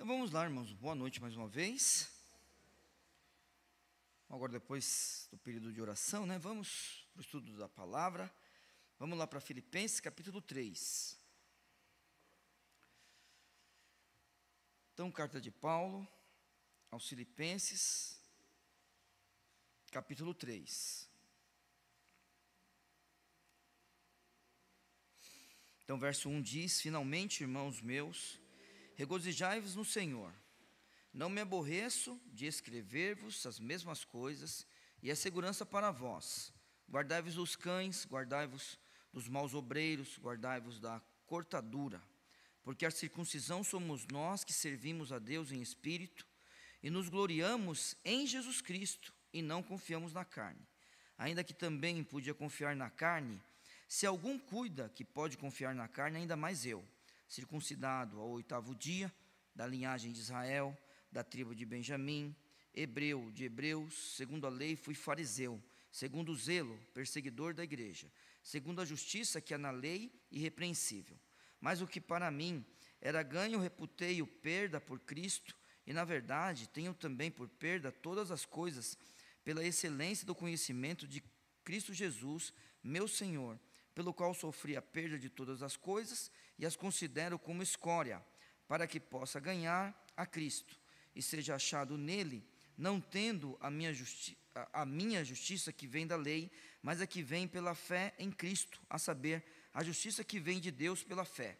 Então vamos lá, irmãos, boa noite mais uma vez. Agora, depois do período de oração, né, vamos para o estudo da palavra. Vamos lá para Filipenses capítulo 3. Então, carta de Paulo aos Filipenses, capítulo 3. Então, verso 1 diz: Finalmente, irmãos meus, regozijai-vos no Senhor. Não me aborreço de escrever-vos as mesmas coisas, e é segurança para vós. Guardai-vos dos cães, guardai-vos dos maus obreiros, guardai-vos da cortadura. Porque a circuncisão somos nós que servimos a Deus em espírito, e nos gloriamos em Jesus Cristo, e não confiamos na carne. Ainda que também podia confiar na carne, se algum cuida que pode confiar na carne, ainda mais eu, circuncidado ao 8º dia, da linhagem de Israel, da tribo de Benjamim, hebreu de hebreus, segundo a lei fui fariseu, segundo o zelo, perseguidor da igreja, segundo a justiça que há na lei, irrepreensível. Mas o que para mim era ganho, reputei-o perda por Cristo, e na verdade tenho também por perda todas as coisas, pela excelência do conhecimento de Cristo Jesus, meu Senhor, pelo qual sofri a perda de todas as coisas, e as considero como escória, para que possa ganhar a Cristo, e seja achado nele, não tendo a minha justiça que vem da lei, mas a que vem pela fé em Cristo, a saber, a justiça que vem de Deus pela fé,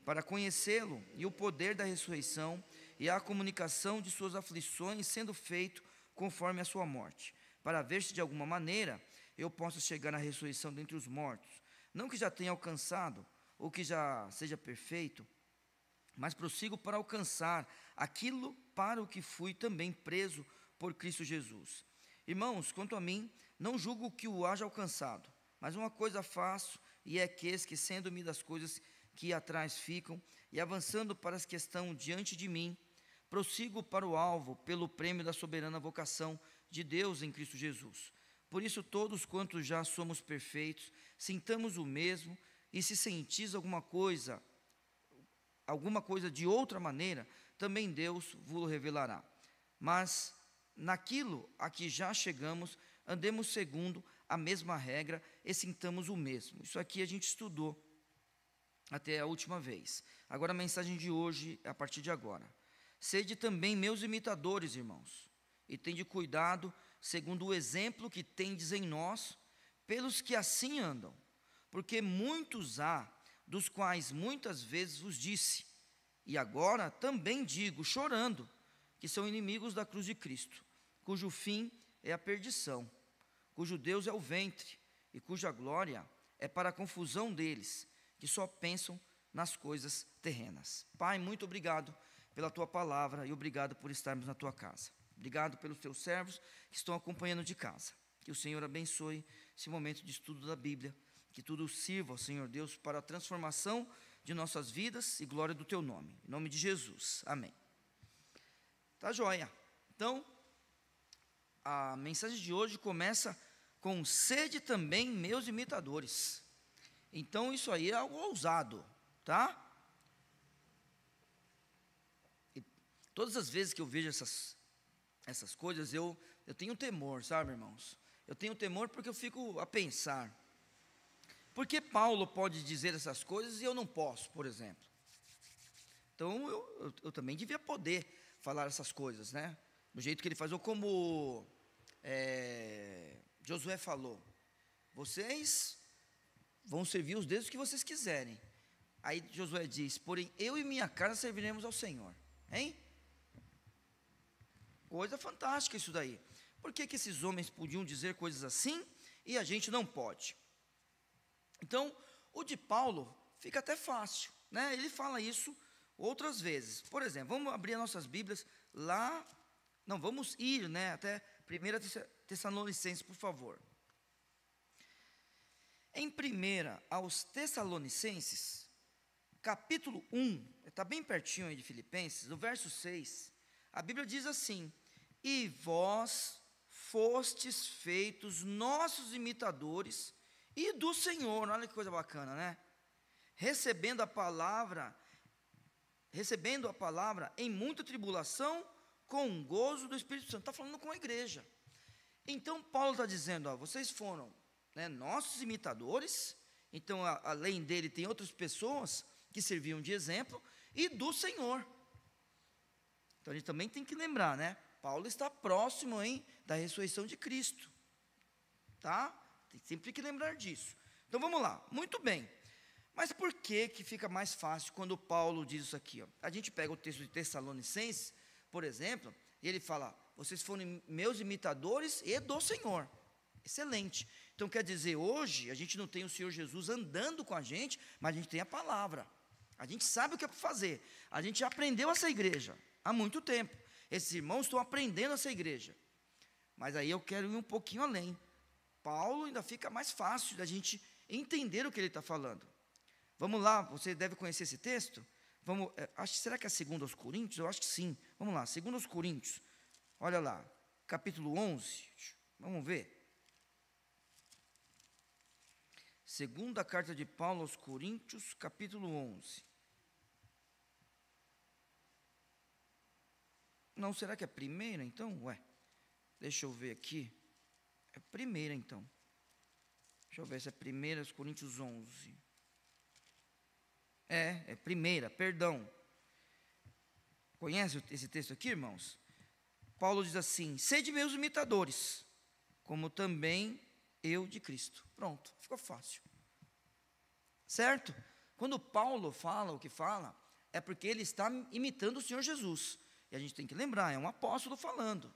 para conhecê-lo e o poder da ressurreição e a comunicação de suas aflições, sendo feito conforme a sua morte, para ver se de alguma maneira eu possa chegar à ressurreição dentre os mortos, não que já tenha alcançado, ou que já seja perfeito, mas prossigo para alcançar aquilo para o que fui também preso por Cristo Jesus. Irmãos, quanto a mim, não julgo que o haja alcançado, mas uma coisa faço, e é que, esquecendo-me das coisas que atrás ficam, e avançando para as que estão diante de mim, prossigo para o alvo, pelo prêmio da soberana vocação de Deus em Cristo Jesus. Por isso, todos quantos já somos perfeitos, sintamos o mesmo, e se sentis alguma coisa de outra maneira, também Deus vos revelará. Mas naquilo a que já chegamos, andemos segundo a mesma regra e sintamos o mesmo. Isso aqui a gente estudou até a última vez. Agora a mensagem de hoje, a partir de agora. Sede também meus imitadores, irmãos, e tende cuidado, segundo o exemplo que tendes em nós, pelos que assim andam. Porque muitos há, dos quais muitas vezes vos disse, e agora também digo, chorando, que são inimigos da cruz de Cristo, cujo fim é a perdição, cujo Deus é o ventre, e cuja glória é para a confusão deles, que só pensam nas coisas terrenas. Pai, muito obrigado pela Tua palavra, e obrigado por estarmos na Tua casa. Obrigado pelos Teus servos que estão acompanhando de casa. Que o Senhor abençoe esse momento de estudo da Bíblia, que tudo sirva, Senhor Deus, para a transformação de nossas vidas e glória do Teu nome. Em nome de Jesus. Amém. Tá joia. Então, a mensagem de hoje começa com: sede também meus imitadores. Então, isso aí é algo ousado, tá? E todas as vezes que eu vejo essas coisas, eu tenho temor, sabe, irmãos? Eu tenho temor porque eu fico a pensar: por que Paulo pode dizer essas coisas e eu não posso, por exemplo? Então, eu também devia poder falar essas coisas, né? Do jeito que ele faz, ou como Josué falou: vocês vão servir os deuses que vocês quiserem. Aí Josué diz: porém, eu e minha casa serviremos ao Senhor. Hein? Coisa fantástica isso daí. Por que esses homens podiam dizer coisas assim e a gente não pode? Então, o de Paulo fica até fácil, né? Ele fala isso outras vezes. Por exemplo, vamos abrir as nossas Bíblias lá. Não, vamos ir, né, até 1 Tessalonicenses, por favor. Em 1 aos Tessalonicenses, capítulo 1, está bem pertinho aí de Filipenses, no verso 6, a Bíblia diz assim: e vós fostes feitos nossos imitadores e do Senhor. Olha que coisa bacana, né? Recebendo a palavra recebendo a palavra em muita tribulação, com gozo do Espírito Santo. Está falando com a igreja. Então, Paulo está dizendo, ó, vocês foram, né, nossos imitadores, então, além dele, tem outras pessoas que serviam de exemplo, e do Senhor. Então, a gente também tem que lembrar, né? Paulo está próximo, da ressurreição de Cristo. Tá? Tem sempre que lembrar disso. Então, vamos lá. Muito bem. Mas por que fica mais fácil quando Paulo diz isso aqui? Ó? A gente pega o texto de Tessalonicenses, por exemplo, e ele fala, vocês foram meus imitadores e do Senhor. Excelente. Então, quer dizer, hoje, a gente não tem o Senhor Jesus andando com a gente, mas a gente tem a palavra. A gente sabe o que é para fazer. A gente já aprendeu essa igreja há muito tempo. Esses irmãos estão aprendendo essa igreja. Mas aí eu quero ir um pouquinho além. Paulo ainda fica mais fácil da gente entender o que ele está falando. Vamos lá, você deve conhecer esse texto? Será que é 2 aos Coríntios? Eu acho que sim. Vamos lá, 2 aos Coríntios. Olha lá, capítulo 11. Vamos ver. Segunda carta de Paulo aos Coríntios, capítulo 11. Não, será que é primeira então? Deixa eu ver aqui. É primeira então. Deixa eu ver se é 1 Coríntios 11. É primeira, perdão. Conhece esse texto aqui, irmãos? Paulo diz assim, sede meus imitadores, como também eu de Cristo. Pronto, ficou fácil. Certo? Quando Paulo fala o que fala, é porque ele está imitando o Senhor Jesus. E a gente tem que lembrar, é um apóstolo falando.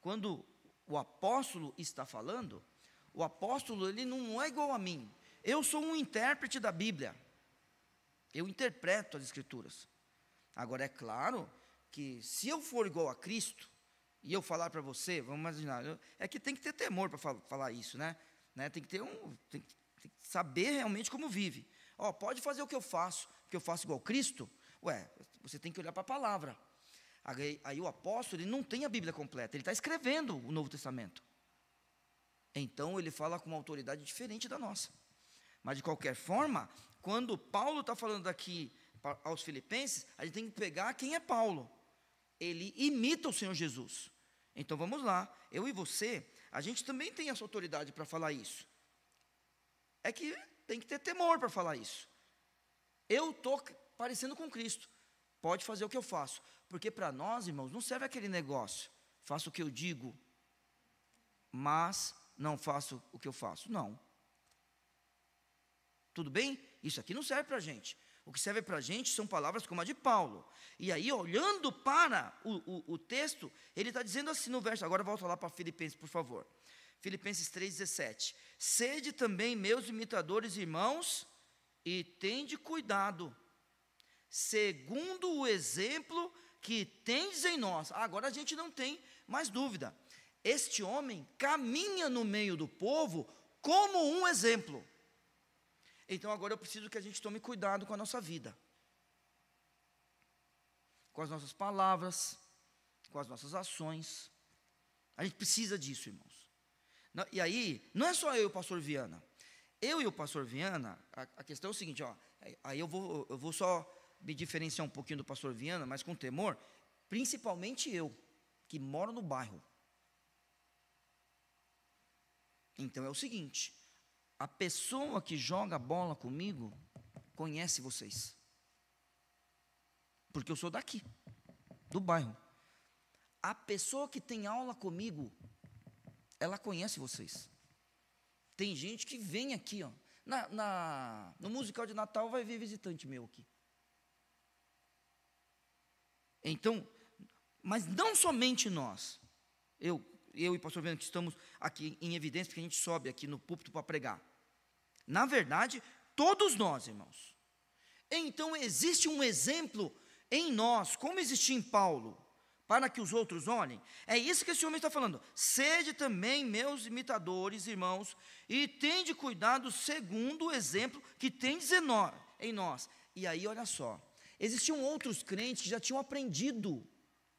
Quando o apóstolo está falando, o apóstolo ele não é igual a mim. Eu sou um intérprete da Bíblia. Eu interpreto as Escrituras. Agora, é claro que se eu for igual a Cristo, e eu falar para você, vamos imaginar, é que tem que ter temor para falar isso, né? Tem que tem que saber realmente como vive. Pode fazer o que eu faço igual a Cristo? Você tem que olhar para a palavra. Aí o apóstolo, ele não tem a Bíblia completa, ele está escrevendo o Novo Testamento. Então, ele fala com uma autoridade diferente da nossa. Mas, de qualquer forma, quando Paulo está falando aqui aos Filipenses, a gente tem que pegar quem é Paulo. Ele imita o Senhor Jesus. Então, vamos lá. Eu e você, a gente também tem essa autoridade para falar isso. É que tem que ter temor para falar isso. Eu estou parecendo com Cristo. Pode fazer o que eu faço. Porque para nós, irmãos, não serve aquele negócio. Faço o que eu digo, mas não faço o que eu faço. Não. Tudo bem? Isso aqui não serve para a gente. O que serve para a gente são palavras como a de Paulo. E aí, olhando para o texto, ele está dizendo assim no verso. Agora volta lá para Filipenses, por favor. Filipenses 3,17. Sede também meus imitadores, irmãos, e tende cuidado, segundo o exemplo que tendes em nós. Agora a gente não tem mais dúvida. Este homem caminha no meio do povo como um exemplo. Então agora eu preciso que a gente tome cuidado com a nossa vida, com as nossas palavras, com as nossas ações. A gente precisa disso, irmãos. E aí, não é só eu e o pastor Viana. Eu e o pastor Viana, a questão é o seguinte, aí eu vou só me diferenciar um pouquinho do pastor Viana, mas com temor, principalmente eu, que moro no bairro. Então é o seguinte, a pessoa que joga bola comigo conhece vocês. Porque eu sou daqui, do bairro. A pessoa que tem aula comigo, ela conhece vocês. Tem gente que vem aqui, no musical de Natal vai vir visitante meu aqui. Então, mas não somente nós, eu e o pastor Viana, que estamos aqui em evidência, porque a gente sobe aqui no púlpito para pregar. Na verdade, todos nós, irmãos. Então, existe um exemplo em nós, como existia em Paulo, para que os outros olhem. É isso que esse homem está falando. Sede também meus imitadores, irmãos, e tende cuidado segundo o exemplo que tendes em nós. E aí, olha só, existiam outros crentes que já tinham aprendido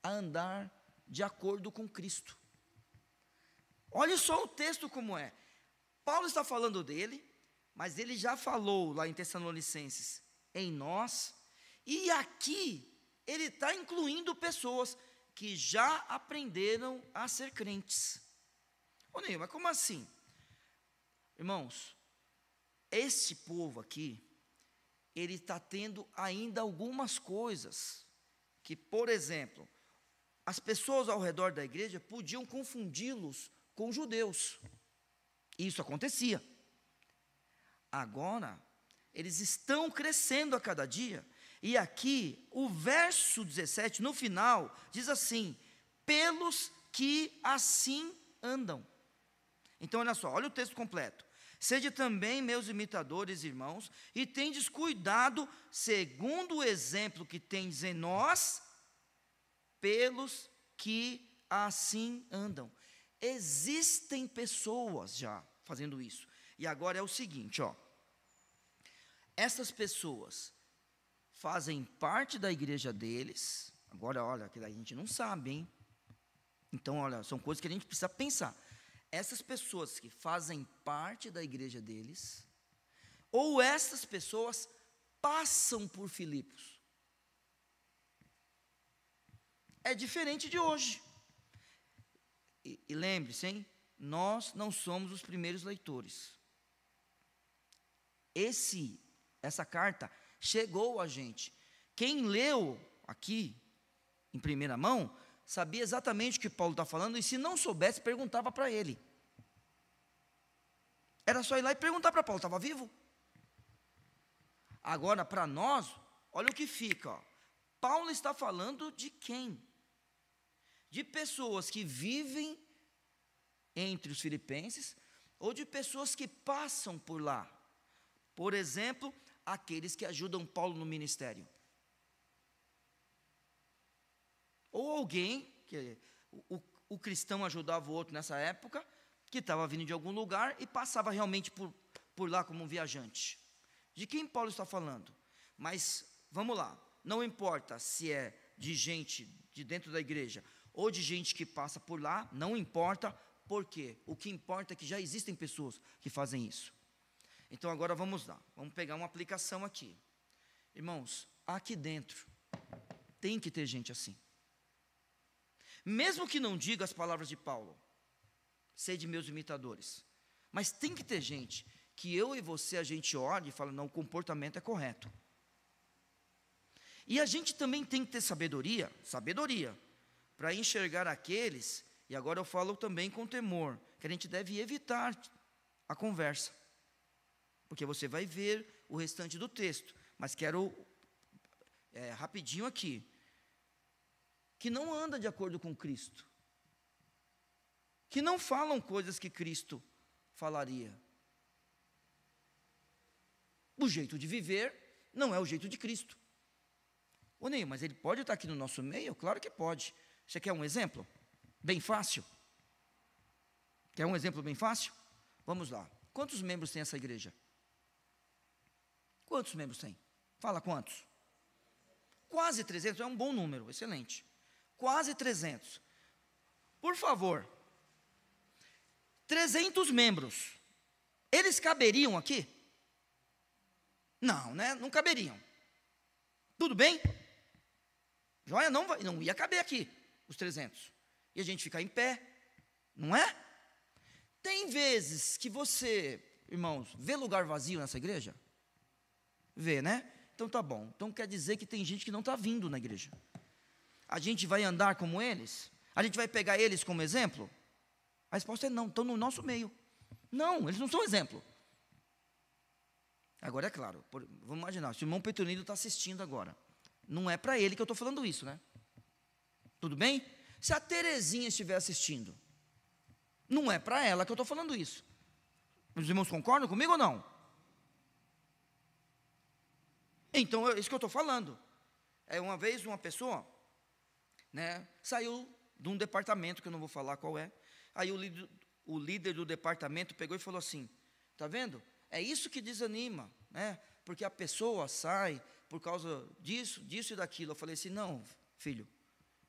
a andar de acordo com Cristo. Olha só o texto como é. Paulo está falando dele, mas ele já falou lá em Tessalonicenses, em nós, E aqui, ele está incluindo pessoas que já aprenderam a ser crentes. Ô Ney, mas como assim? Irmãos, esse povo aqui, ele está tendo ainda algumas coisas, que, por exemplo, as pessoas ao redor da igreja podiam confundi-los com judeus. Isso acontecia. Agora, eles estão crescendo a cada dia. E aqui, o verso 17, no final, diz assim: pelos que assim andam. Então, olha só, olha o texto completo. Sede também meus imitadores, irmãos, e tendes cuidado, segundo o exemplo que tendes em nós, pelos que assim andam. Existem pessoas já fazendo isso. E agora é o seguinte, ó. Essas pessoas fazem parte da igreja deles. Agora, olha, que a gente não sabe, hein? Então, olha, são coisas que a gente precisa pensar. Essas pessoas que fazem parte da igreja deles, ou essas pessoas passam por Filipos. É diferente de hoje. E lembre-se, hein? Nós não somos os primeiros leitores. Essa carta chegou a gente. Quem leu aqui, em primeira mão, sabia exatamente o que Paulo está falando, e se não soubesse, perguntava para ele. Era só ir lá e perguntar para Paulo, estava vivo? Agora, para nós, olha o que fica. Ó. Paulo está falando de quem? De pessoas que vivem entre os filipenses, ou de pessoas que passam por lá. Por exemplo, aqueles que ajudam Paulo no ministério. Ou alguém, que o cristão ajudava o outro nessa época, que estava vindo de algum lugar e passava realmente por lá como um viajante. De quem Paulo está falando? Mas, vamos lá, não importa se é de gente de dentro da igreja, ou de gente que passa por lá, não importa, por quê? O que importa é que já existem pessoas que fazem isso. Então agora vamos lá, vamos pegar uma aplicação aqui. Irmãos, aqui dentro, tem que ter gente assim. Mesmo que não diga as palavras de Paulo, sede meus imitadores, mas tem que ter gente que eu e você, a gente olha e fala, não, o comportamento é correto. E a gente também tem que ter sabedoria, para enxergar aqueles, e agora eu falo também com temor, que a gente deve evitar a conversa, porque você vai ver o restante do texto, mas quero, rapidinho aqui, que não anda de acordo com Cristo, que não falam coisas que Cristo falaria. O jeito de viver não é o jeito de Cristo. Ô Ney, mas ele pode estar aqui no nosso meio? Claro que pode. Você quer um exemplo? Bem fácil? Quer um exemplo bem fácil? Vamos lá. Quantos membros tem essa igreja? Quantos membros tem? Fala quantos? Quase 300, é um bom número, excelente. Quase 300. Por favor, 300 membros, eles caberiam aqui? Não, né? Não caberiam. Tudo bem? Joia, não ia caber aqui, os 300. E a gente ficar em pé, não é? Tem vezes que você, irmãos, vê lugar vazio nessa igreja? Vê, né? Então tá bom. Então quer dizer que tem gente que não está vindo na igreja. A gente vai andar como eles? A gente vai pegar eles como exemplo? A resposta é não, estão no nosso meio. Não, eles não são exemplo. Agora é claro, vamos imaginar, se o irmão Petronilo está assistindo agora, não é para ele que eu estou falando isso, né? Tudo bem? Se a Terezinha estiver assistindo, não é para ela que eu estou falando isso. Os irmãos concordam comigo ou não? Então, é isso que eu estou falando. Uma vez uma pessoa, né, saiu de um departamento, que eu não vou falar qual é, aí o líder do departamento pegou e falou assim, está vendo? É isso que desanima, né? Porque a pessoa sai por causa disso e daquilo. Eu falei assim, não, filho,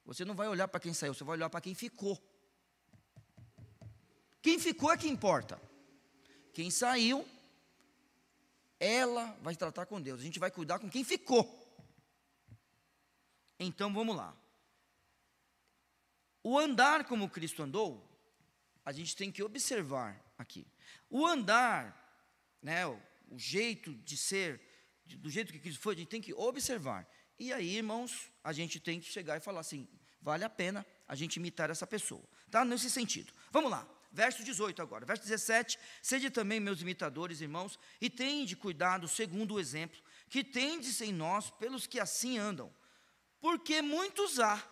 você não vai olhar para quem saiu, você vai olhar para quem ficou. Quem ficou é que importa. Quem saiu, ela vai tratar com Deus. A gente vai cuidar com quem ficou. Então vamos lá. O andar como Cristo andou, a gente tem que observar aqui. O andar, né, o jeito de ser, do jeito que Cristo foi, a gente tem que observar. E aí, irmãos, a gente tem que chegar e falar assim, vale a pena a gente imitar essa pessoa. Tá? Nesse sentido. Vamos lá. Verso 18 agora. Verso 17. Sede também meus imitadores, irmãos, e tende cuidado segundo o exemplo que tendes em nós pelos que assim andam. Porque muitos há,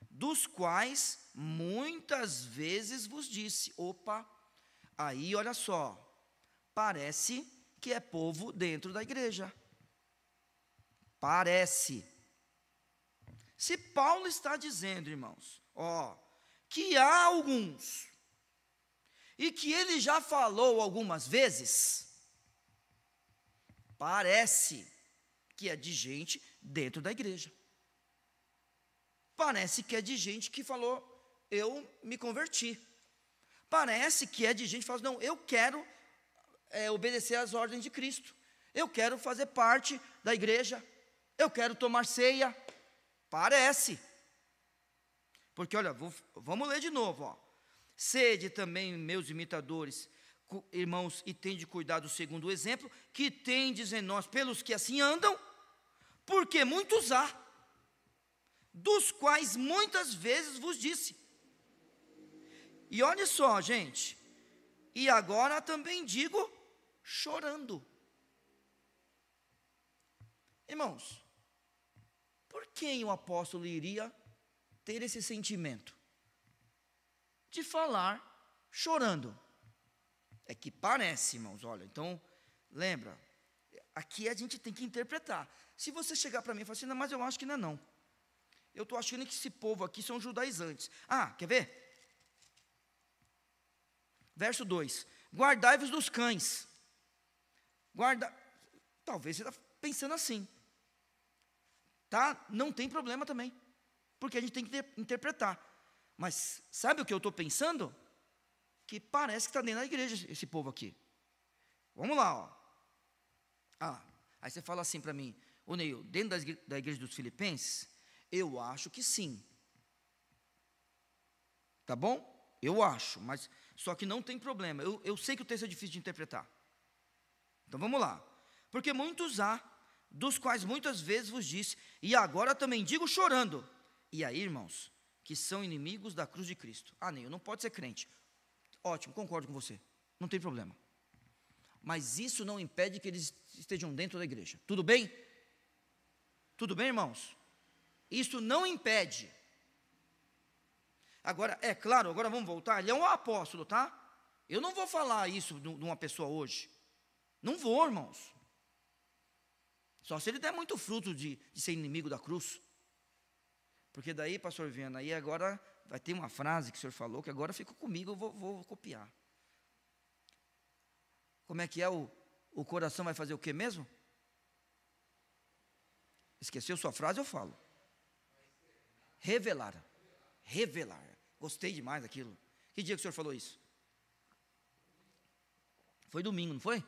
dos quais muitas vezes vos disse. Opa, aí olha só, parece que é povo dentro da igreja. Parece. Se Paulo está dizendo, irmãos, que há alguns, e que ele já falou algumas vezes, parece que é de gente dentro da igreja. Parece que é de gente que falou, eu me converti. Parece que é de gente que fala, não, eu quero obedecer às ordens de Cristo. Eu quero fazer parte da igreja. Eu quero tomar ceia. Parece. Porque, olha, vamos ler de novo. Sede também meus imitadores, irmãos, e tende cuidado segundo o exemplo que tendes em nós pelos que assim andam, porque muitos há, dos quais muitas vezes vos disse. E olha só, gente, e agora também digo, chorando. Irmãos, por quem o apóstolo iria ter esse sentimento de falar chorando? É que parece, irmãos, olha, então, lembra, aqui a gente tem que interpretar. Se você chegar para mim e falar assim, não, mas eu acho que não é não. Eu estou achando que esse povo aqui são judaizantes. Quer ver? Verso 2, guardai-vos dos cães. Talvez você está pensando assim. Tá? Não tem problema também. Porque a gente tem que interpretar. Mas sabe o que eu estou pensando? Que parece que está dentro da igreja esse povo aqui. Vamos lá, aí você fala assim para mim, ô Neil, dentro da igreja dos Filipenses, eu acho que sim. Tá bom? Eu acho, mas só que não tem problema. Eu sei que o texto é difícil de interpretar. Então vamos lá. Porque muitos há, dos quais muitas vezes vos disse, e agora também digo chorando. E aí, irmãos, que são inimigos da cruz de Cristo. Neil, não pode ser crente. Ótimo, concordo com você. Não tem problema. Mas isso não impede que eles estejam dentro da igreja. Tudo bem? Tudo bem, irmãos? Isso não impede. Agora, é claro, agora vamos voltar. Ele é um apóstolo, tá? Eu não vou falar isso de uma pessoa hoje. Não vou, irmãos. Só se ele der muito fruto de ser inimigo da cruz. Porque daí, pastor Viana, aí agora vai ter uma frase que o senhor falou, que agora ficou comigo, eu vou copiar. Como é que é? O coração vai fazer o quê mesmo? Esqueceu sua frase, eu falo. Revelar. Revelar. Gostei demais daquilo. Que dia que o senhor falou isso? Foi domingo, não foi?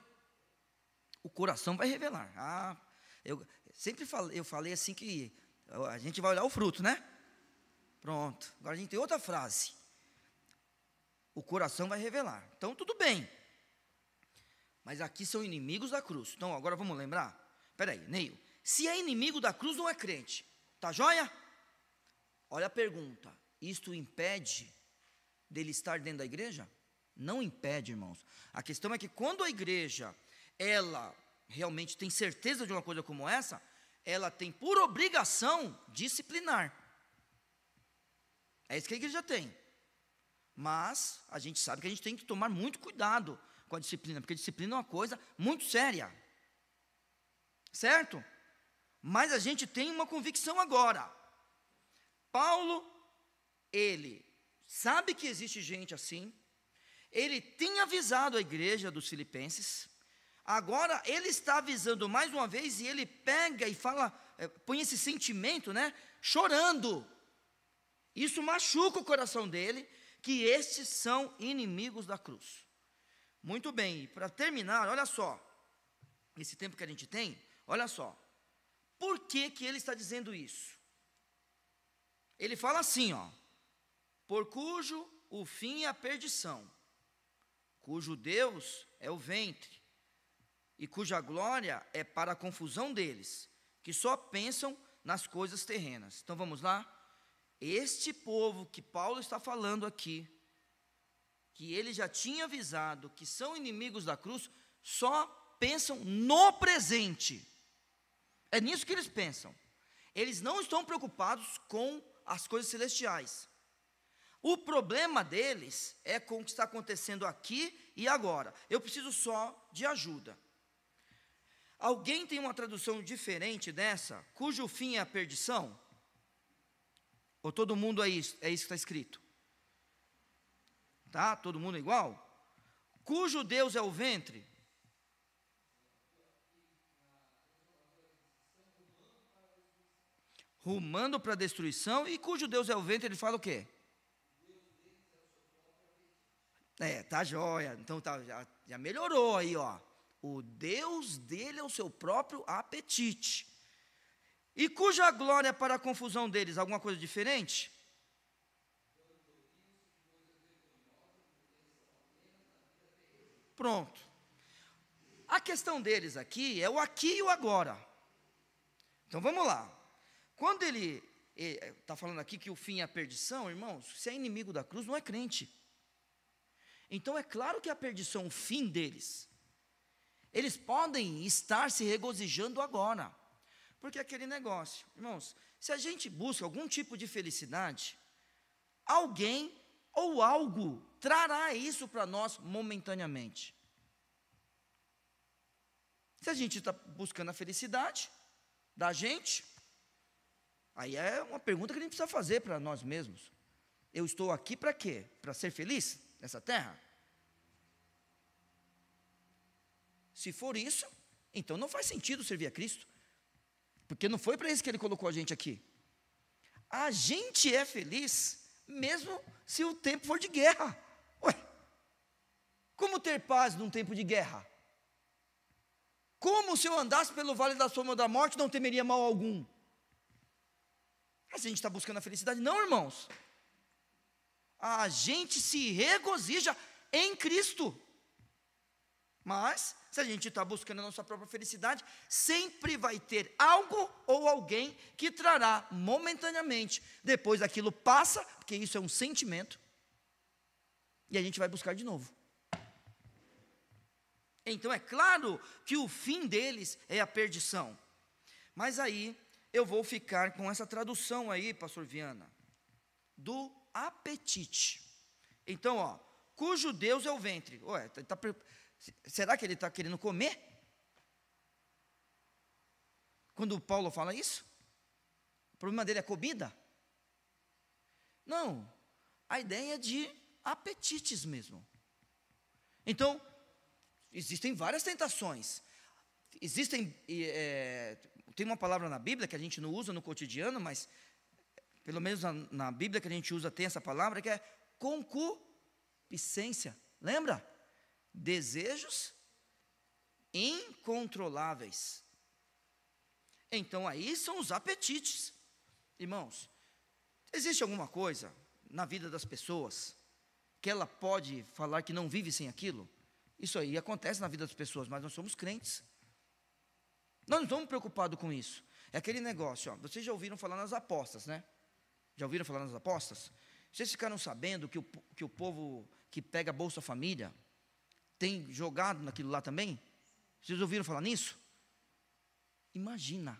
O coração vai revelar. Eu falei assim que a gente vai olhar o fruto, né? Pronto. Agora a gente tem outra frase. O coração vai revelar. Então tudo bem. Mas aqui são inimigos da cruz. Então agora vamos lembrar? Espera aí, Neil. Se é inimigo da cruz, não é crente. Tá joia? Olha a pergunta. Isto impede dele estar dentro da igreja? Não impede, irmãos. A questão é que quando a igreja, ela realmente tem certeza de uma coisa como essa, ela tem por obrigação disciplinar. É isso que a igreja tem. Mas a gente sabe que a gente tem que tomar muito cuidado com a disciplina, porque a disciplina é uma coisa muito séria. Certo? Mas a gente tem uma convicção agora. Paulo, ele sabe que existe gente assim, ele tem avisado a igreja dos Filipenses, agora ele está avisando mais uma vez, e ele pega e fala, põe esse sentimento, né, chorando. Isso machuca o coração dele, que estes são inimigos da cruz. Muito bem, e para terminar, olha só, esse tempo que a gente tem, olha só, Por que que ele está dizendo isso? Ele fala assim, ó: por cujo o fim é a perdição, cujo Deus é o ventre, e cuja glória é para a confusão deles, que só pensam nas coisas terrenas. Então vamos lá? Este povo que Paulo está falando aqui, que ele já tinha avisado que são inimigos da cruz, só pensam no presente. É nisso que eles pensam. Eles não estão preocupados com as coisas celestiais. O problema deles é com o que está acontecendo aqui e agora. Eu preciso só de ajuda. Alguém tem uma tradução diferente dessa, cujo fim é a perdição? Ou todo mundo é isso que está escrito? Tá? Todo mundo é igual? Cujo Deus é o ventre? Rumando para a destruição. E cujo Deus é o ventre, ele fala o quê? Tá jóia. Então já melhorou aí, ó. O Deus dele é o seu próprio apetite. E cuja glória é para a confusão deles? Alguma coisa diferente? Pronto. A questão deles aqui é o aqui e o agora. Então vamos lá. Quando ele está falando aqui que o fim é a perdição, irmãos, se é inimigo da cruz, não é crente. Então é claro que a perdição, o fim deles. Eles podem estar se regozijando agora. Porque é aquele negócio, irmãos, se a gente busca algum tipo de felicidade, alguém ou algo trará isso para nós momentaneamente. Se a gente está buscando a felicidade da gente, aí é uma pergunta que a gente precisa fazer para nós mesmos. Eu estou aqui para quê? Para ser feliz nessa terra? Se for isso, então não faz sentido servir a Cristo. Porque não foi para isso que Ele colocou a gente aqui. A gente é feliz mesmo se o tempo for de guerra. Ué, como ter paz num tempo de guerra? Como se eu andasse pelo vale da sombra da morte não temeria mal algum? Mas a gente está buscando a felicidade? Não, irmãos. A gente se regozija em Cristo. Mas, se a gente está buscando a nossa própria felicidade, sempre vai ter algo ou alguém que trará momentaneamente. Depois aquilo passa, porque isso é um sentimento, e a gente vai buscar de novo. Então é claro que o fim deles é a perdição. Mas aí eu vou ficar com essa tradução aí, pastor Viana, do apetite. Então, ó, cujo Deus é o ventre. Ué, será que ele está querendo comer? Quando Paulo fala isso? O problema dele é comida? Não, a ideia é de apetites mesmo. Então, existem várias tentações. Tem uma palavra na Bíblia que a gente não usa no cotidiano, mas pelo menos na Bíblia que a gente usa tem essa palavra, que é concupiscência. Lembra? Desejos incontroláveis. Então aí são os apetites. Irmãos, existe alguma coisa na vida das pessoas que ela pode falar que não vive sem aquilo? Isso aí acontece na vida das pessoas, mas nós somos crentes. Nós não estamos preocupados com isso. É aquele negócio, ó, vocês já ouviram falar nas apostas, né? Já ouviram falar nas apostas? Vocês ficaram sabendo que o povo que pega Bolsa Família tem jogado naquilo lá também? Vocês ouviram falar nisso? Imagina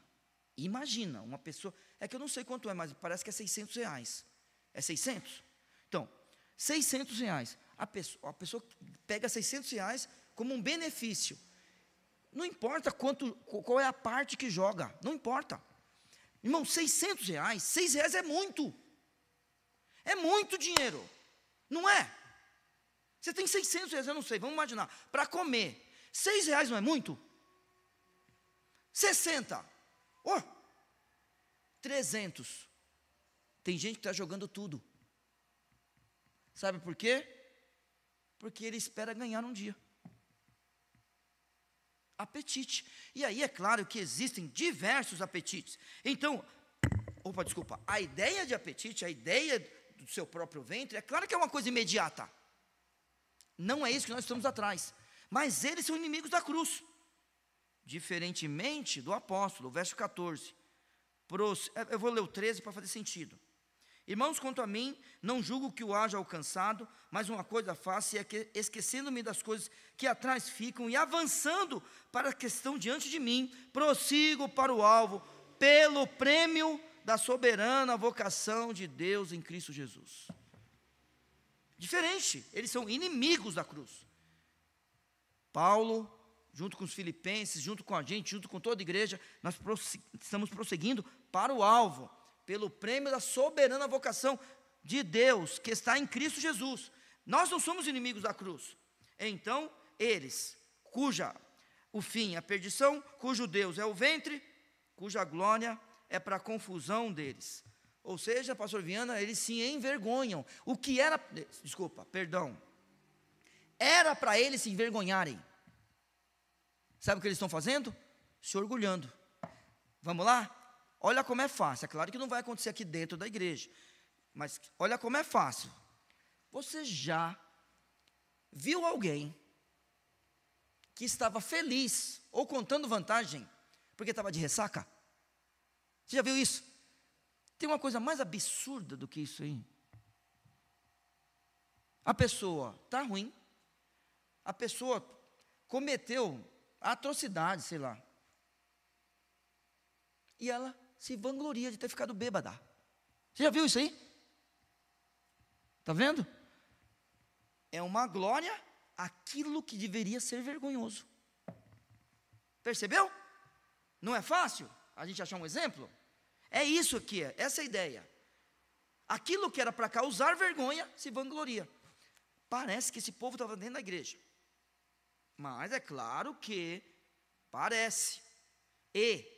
uma pessoa, é que eu não sei quanto é, mas parece que é R$600. É 600? Então, R$600. A pessoa pega R$600 como um benefício. Não importa qual é a parte que joga, não importa. Irmão, R$600, R$6 é muito. É muito dinheiro, não é? Você tem R$600, eu não sei, vamos imaginar, para comer. R$6 não é muito? 60. 300. Tem gente que está jogando tudo. Sabe por quê? Porque ele espera ganhar um dia. apetite. E aí é claro que existem diversos apetites. Então, a ideia de apetite, a ideia do seu próprio ventre, é claro que é uma coisa imediata. Não é isso que nós estamos atrás. Mas eles são inimigos da cruz. Diferentemente do apóstolo, verso 14. Eu vou ler o 13 para fazer sentido. Irmãos, quanto a mim, não julgo que o haja alcançado, mas uma coisa faço, é que, esquecendo-me das coisas que atrás ficam e avançando para a questão diante de mim, prossigo para o alvo, pelo prêmio da soberana vocação de Deus em Cristo Jesus. Diferente, eles são inimigos da cruz. Paulo, junto com os filipenses, junto com a gente, junto com toda a igreja, nós estamos prosseguindo para o alvo, pelo prêmio da soberana vocação de Deus, que está em Cristo Jesus. Nós não somos inimigos da cruz. Então, eles, o fim é a perdição, cujo Deus é o ventre, cuja glória é para a confusão deles. Ou seja, pastor Viana, eles se envergonham. Era para eles se envergonharem. Sabe o que eles estão fazendo? Se orgulhando. Vamos lá? Olha como é fácil. É claro que não vai acontecer aqui dentro da igreja, mas olha como é fácil. Você já viu alguém que estava feliz ou contando vantagem porque estava de ressaca? Você já viu isso? Tem uma coisa mais absurda do que isso aí. A pessoa está ruim, a pessoa cometeu atrocidade, sei lá, e ela se vangloria de ter ficado bêbada. Você já viu isso aí? Está vendo? É uma glória aquilo que deveria ser vergonhoso. Percebeu? Não é fácil a gente achar um exemplo? É isso aqui, essa é a ideia. Aquilo que era para causar vergonha, se vangloria. Parece que esse povo estava dentro da igreja. Mas é claro que parece. E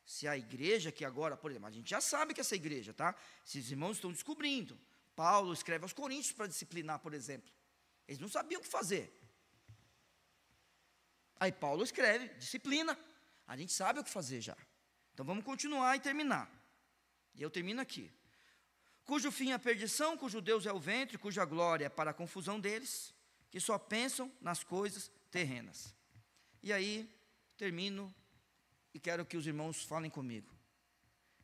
se a igreja que agora, por exemplo, a gente já sabe que essa igreja, tá? Esses irmãos estão descobrindo. Paulo escreve aos Coríntios para disciplinar, por exemplo. Eles não sabiam o que fazer. Aí Paulo escreve, disciplina. A gente sabe o que fazer já. Então vamos continuar e terminar. E eu termino aqui. Cujo fim é a perdição, cujo Deus é o ventre, cuja glória é para a confusão deles, que só pensam nas coisas terrenas. E aí, termino e quero que os irmãos falem comigo.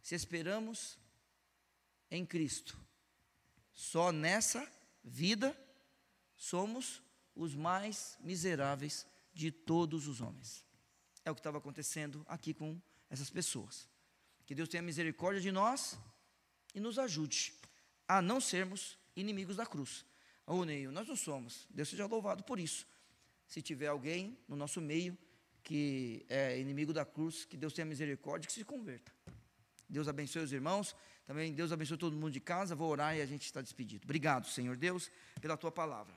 Se esperamos em Cristo, só nessa vida, somos os mais miseráveis de todos os homens. É o que estava acontecendo aqui com essas pessoas. Que Deus tenha misericórdia de nós e nos ajude a não sermos inimigos da cruz. Neil, nós não somos. Deus seja louvado por isso. Se tiver alguém no nosso meio que é inimigo da cruz, que Deus tenha misericórdia e que se converta. Deus abençoe os irmãos. Também Deus abençoe todo mundo de casa. Vou orar e a gente está despedido. Obrigado, Senhor Deus, pela Tua palavra.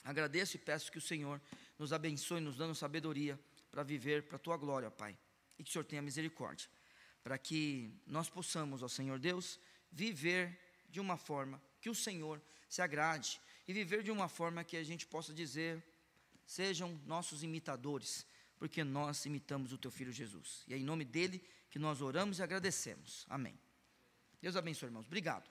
Agradeço e peço que o Senhor nos abençoe, nos dando sabedoria para viver para a Tua glória, Pai. E que o Senhor tenha misericórdia, para que nós possamos, ó Senhor Deus, viver de uma forma que o Senhor se agrade, e viver de uma forma que a gente possa dizer, sejam nossos imitadores, porque nós imitamos o Teu Filho Jesus. E é em nome dEle que nós oramos e agradecemos. Amém. Deus abençoe, irmãos. Obrigado.